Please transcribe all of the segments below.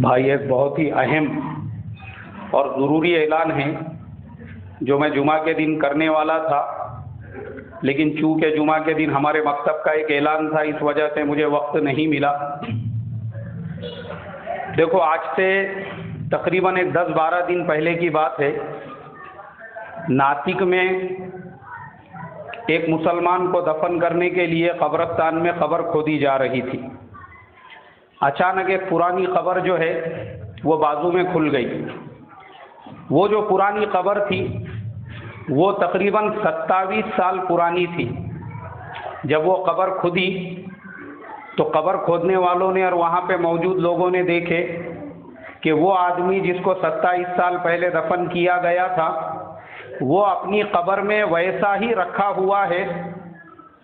بھائی ایک بہت ہی اہم اور ضروری اعلان ہے جو میں جمعہ کے دن کرنے والا تھا، لیکن چونکہ جمعہ کے دن ہمارے مکتب کا ایک اعلان تھا، اس وجہ سے مجھے وقت نہیں ملا۔ دیکھو، آج سے تقریباً ایک 10-12 دن پہلے کی بات ہے، ناسک میں ایک مسلمان کو دفن کرنے کے لیے قبرستان میں قبر کھودی جا رہی تھی۔ اچانک ایک پرانی قبر جو ہے وہ بازو میں کھل گئی۔ وہ جو پرانی قبر تھی وہ تقریباً 27 سال پرانی تھی۔ جب وہ قبر کھدی تو قبر کھودنے والوں نے اور وہاں پہ موجود لوگوں نے دیکھے کہ وہ آدمی جس کو 27 سال پہلے دفن کیا گیا تھا وہ اپنی قبر میں ویسا ہی رکھا ہوا ہے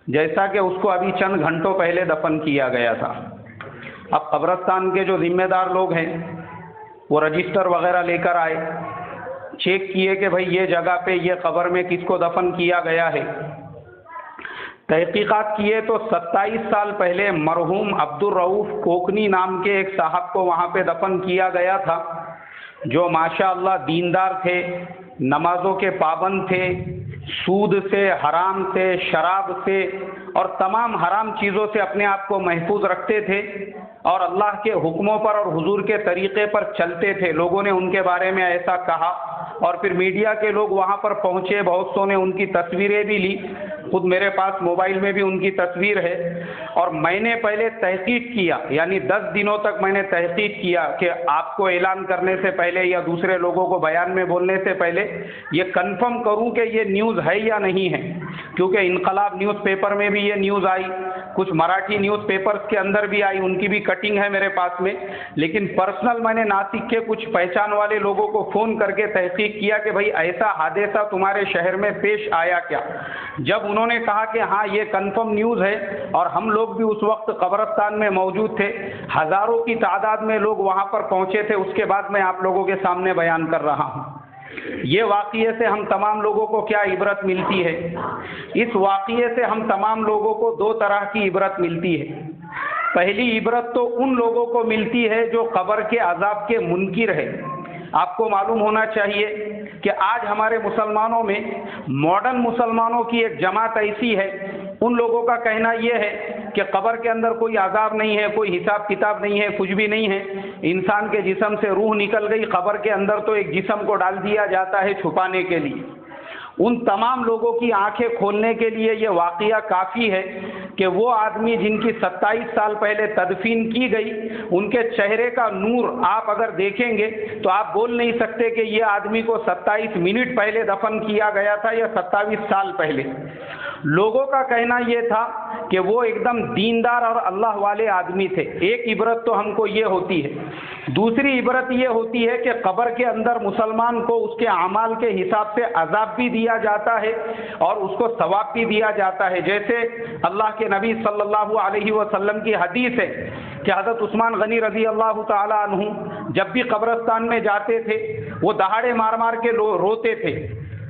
جیسا کہ اس کو ابھی چند گھنٹوں پہلے دفن کیا گیا تھا۔ اب قبرستان کے جو ذمہ دار لوگ ہیں وہ رجسٹر وغیرہ لے کر آئے، چیک کیے کہ بھئی یہ جگہ پہ یہ قبر میں کس کو دفن کیا گیا ہے۔ تحقیقات کیے تو 27 سال پہلے مرحوم عبدالرؤف کوکنی نام کے ایک صاحب کو وہاں پہ دفن کیا گیا تھا، جو ماشاءاللہ دیندار تھے، نمازوں کے پابند تھے، سود سے، حرام سے، شراب سے اور تمام حرام چیزوں سے اپنے آپ کو محفوظ رکھتے تھے اور اللہ کے حکموں پر اور حضور کے طریقے پر چلتے تھے۔ لوگوں نے ان کے بارے میں ایسا کہا اور پھر میڈیا کے لوگ وہاں پر پہنچے، بہت سو نے ان کی تصویریں بھی لی، خود میرے پاس موبائل میں بھی ان کی تصویر ہے۔ اور میں نے پہلے تحقیق کیا، یعنی 10 دنوں تک میں نے تحقیق کیا کہ آپ کو اعلان کرنے سے پہلے یا دوسرے لوگوں کو بیان میں بولنے سے پہلے یہ کنفرم کروں کہ یہ نیوز ہے یا نہیں ہے، کیونکہ انقلاب نیوز پیپر میں بھی یہ نیوز آئی، کچھ مراٹھی نیوز پیپرز کے اندر بھی آئی، ان کی بھی کٹنگ ہے میرے پاس میں۔ لیکن پرسنل میں نے ناسک کے کچھ پہچان والے لوگوں کو فون کر کے تحقیق کیا کہ بھئی ایسا حادثہ تمہارے شہر میں پیش آیا کیا؟ جب انہوں نے کہا کہ ہاں یہ کنفرم نیوز ہے اور ہم لوگ بھی اس وقت قبرستان میں موجود تھے، ہزاروں کی تعداد میں لوگ وہاں پر پہنچے تھے، اس کے بعد میں آپ لوگوں کے سامنے بیان کر رہا ہوں۔ یہ واقعے سے ہم تمام لوگوں کو کیا عبرت ملتی ہے؟ اس واقعے سے ہم تمام لوگوں کو 2 طرح کی عبرت ملتی ہے۔ پہلی عبرت تو ان لوگوں کو ملتی ہے جو قبر کے عذاب کے منکر ہے۔ آپ کو معلوم ہونا چاہیے کہ آج ہمارے مسلمانوں میں، ماڈرن مسلمانوں کی ایک جماعت ایسی ہے، ان لوگوں کا کہنا یہ ہے کہ قبر کے اندر کوئی عذاب نہیں ہے، کوئی حساب کتاب نہیں ہے، کچھ بھی نہیں ہے، انسان کے جسم سے روح نکل گئی، قبر کے اندر تو ایک جسم کو ڈال دیا جاتا ہے چھپانے کے لیے۔ ان تمام لوگوں کی آنکھیں کھولنے کے لیے یہ واقعہ کافی ہے کہ وہ آدمی جن کی 27 سال پہلے تدفین کی گئی، ان کے چہرے کا نور آپ اگر دیکھیں گے تو آپ بول نہیں سکتے کہ یہ آدمی کو 27 منٹ پہلے دفن کیا گیا تھا یا 27 سال پہلے۔ لوگوں کا کہنا یہ تھا کہ وہ ایک دم دیندار اور اللہ والے آدمی تھے۔ ایک عبرت تو ہم کو یہ ہوتی ہے۔ دوسری عبرت یہ ہوتی ہے کہ قبر کے اندر مسلمان کو اس کے اعمال کے حساب سے عذاب بھی دیا جاتا ہے اور اس کو ثواب بھی دیا جاتا ہے۔ جیسے اللہ کے نبی صلی اللہ علیہ وسلم کی حدیث ہے کہ حضرت عثمان غنی رضی اللہ تعالی عنہ جب بھی قبرستان میں جاتے تھے وہ دہاڑے مار مار کے روتے تھے۔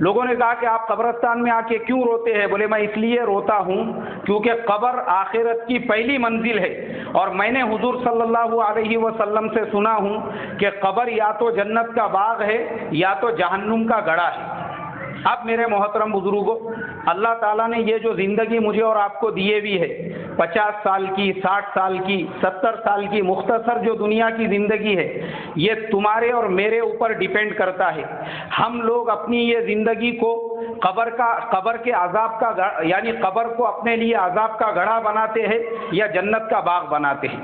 لوگوں نے کہا کہ آپ قبرستان میں آ کے کیوں روتے ہیں؟ بولے میں اس لیے روتا ہوں کیونکہ قبر آخرت کی پہلی منزل ہے اور میں نے حضور صلی اللہ علیہ وسلم سے سنا ہوں کہ قبر یا تو جنت کا باغ ہے یا تو جہنم کا گڑھا ہے۔ اب میرے محترم بزرگوں، اللہ تعالیٰ نے یہ جو زندگی مجھے اور آپ کو دیے ہوئی ہے، 50 سال کی، 60 سال کی، 70 سال کی مختصر جو دنیا کی زندگی ہے، یہ تمہارے اور میرے اوپر ڈیپینڈ کرتا ہے۔ ہم لوگ اپنی یہ زندگی کو قبر کے عذاب کا یعنی قبر کو اپنے لیے عذاب کا گڑھا بناتے ہیں یا جنت کا باغ بناتے ہیں۔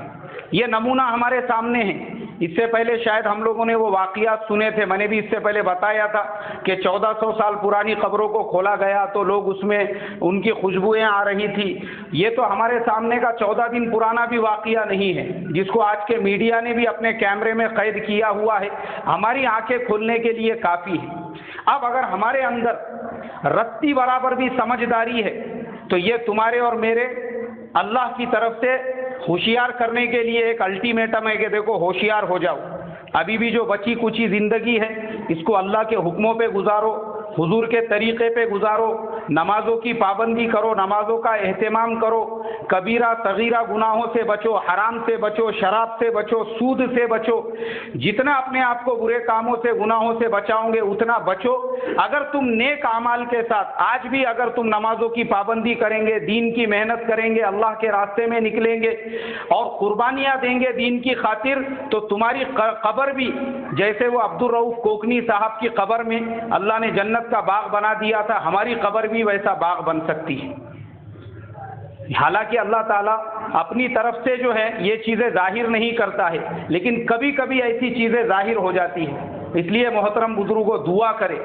یہ نمونہ ہمارے سامنے ہے۔ اس سے پہلے شاید ہم لوگوں نے وہ واقعات سنے تھے، میں نے بھی اس سے پہلے بتایا تھا کہ 1400 سال پرانی قبروں کو کھولا گیا تو لوگ اس میں ان کی خوشبوئیں آ رہی تھی۔ یہ تو ہمارے سامنے کا 14 دن پرانا بھی واقعہ نہیں ہے جس کو آج کے میڈیا نے بھی اپنے کیمرے میں قید کیا ہوا ہے، ہماری آنکھیں کھولنے کے لیے کافی ہے۔ اب اگر ہمارے اندر رتی برابر بھی سمجھداری ہے تو یہ تمہارے اور میرے اللہ کی طرف سے ہوشیار کرنے کے لیے ایک الٹیمیٹم ہے کہ دیکھو ہوشیار ہو جاؤ، ابھی بھی جو بچی کچی زندگی ہے اس کو اللہ کے حکموں پہ گزارو، حضور کے طریقے پہ گزارو، نمازوں کی پابندی کرو، نمازوں کا اہتمام کرو، کبیرہ صغیرہ گناہوں سے بچو، حرام سے بچو، شراب سے بچو، سود سے بچو، جتنا اپنے آپ کو برے کاموں سے گناہوں سے بچاؤ گے اتنا بچو۔ اگر تم نیک اعمال کے ساتھ آج بھی اگر تم نمازوں کی پابندی کریں گے، دین کی محنت کریں گے، اللہ کے راستے میں نکلیں گے اور قربانیاں دیں گے دین کی خاطر، تو تمہاری قبر بھی جیسے وہ عبدالرؤف کوکنی صاحب کی قبر میں اللہ نے جنت کا باغ بنا دیا تھا، ہماری قبر بھی ویسا باغ بن سکتی ہے۔ حالانکہ اللہ تعالیٰ اپنی طرف سے جو ہے یہ چیزیں ظاہر نہیں کرتا ہے، لیکن کبھی کبھی ایسی چیزیں ظاہر ہو جاتی ہیں۔ اس لیے محترم بزرگوں دعا کرے،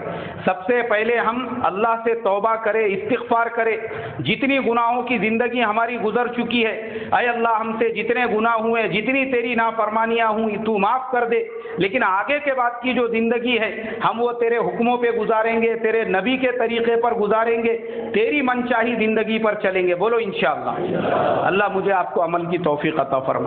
سب سے پہلے ہم اللہ سے توبہ کرے، استغفار کرے۔ جتنی گناہوں کی زندگی ہماری گزر چکی ہے، اے اللہ ہم سے جتنے گناہ ہوئے، جتنی تیری نافرمانیاں ہوئی تو معاف کر دے، لیکن آگے کے بعد کی جو زندگی ہے ہم وہ تیرے حکموں پہ گزاریں گے، تیرے نبی کے طریقے پر گزاریں گے، تیری من چاہی زندگی پر چلیں گے۔ بولو انشاءاللہ۔ اللہ مجھے آپ کو عمل کی توفیق عطا فرمائے۔